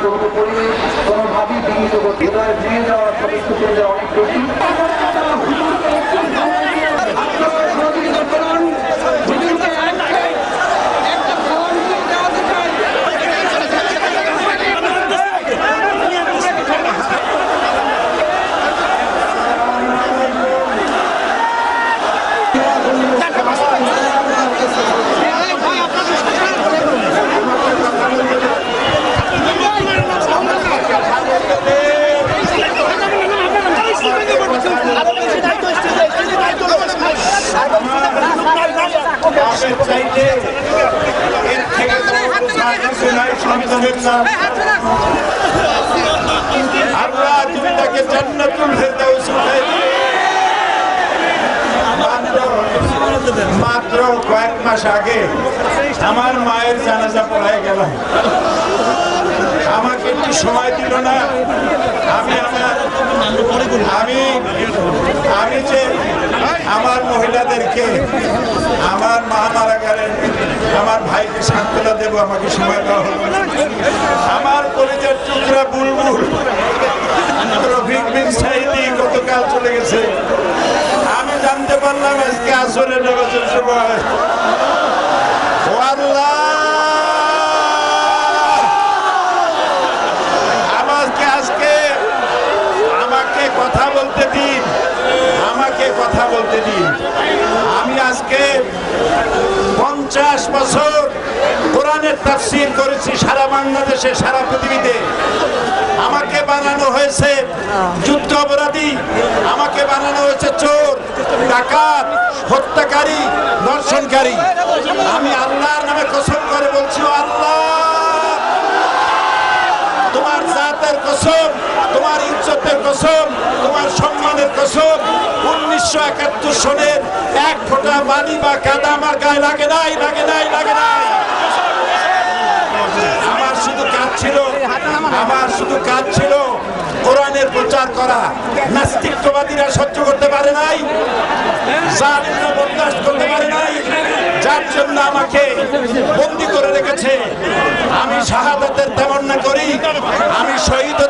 প্রভূত পরিবেশ কোনোভাবেই বিঘ্নিত করতে হৃদয়ে ভেঙে যাওয়া সদস্যদের অনেক বেশি। আল্লাহ তুমি তাকে জান্নাতুল ফেরদাউস উঠাই দিলে। মাত্র কয়েক মাস আগে আমার মায়ের জানাজা পড়ায় গেলাম, আমাকে একটু সময় দিল না। আমি যে আমার মহিলাদেরকে, আমার মা মারা গেলেন, আমার ভাইকে সান্ত্বনা দেবো, আমাকে সময় দেওয়া হলো। আমার কলেজের টুকরা বুলবুল রফিক বিন সাইদি গতকাল চলে গেছে। আমি জানতে পারলাম আজকে আসরের নামাজের সময়। ও আল্লাহ, আমাকে কথা বলতে দিন, আমাকে কথা বলতে দিন। আমি আজকে 50 বছর কোরআনের তাফসীর করেছি সারা বাংলাদেশে, সারা পৃথিবীতে। আমাকে বানানো হয়েছে যুদ্ধ অপরাধী, আমাকে বানানো হয়েছে চোর, ডাকাত, হত্যাকারী, ধর্ষণকারী। আমি আল্লাহর নামে কসম করে বলছি, আল্লাহ তোমার জাতের কসম, তোমার ইজ্জতের কসম, তোমার সম্মানের কসম, 1971 সনের এক ফোঁটা বালি বা কাদা আমার গায়ে লাগে নাই, লাগে নাই, লাগে নাই। আমার শুধু কাজ ছিল কোরআনের প্রচার করা। নাস্তিকবাদীরা সহ্য করতে পারে নাই, জালিমরা বরদাস্ত করতে পারে নাই, যার জন্য আমাকে বন্দী করে রেখেছে। আমি শাহাদাতের তামান্না করি, আমি শহীদ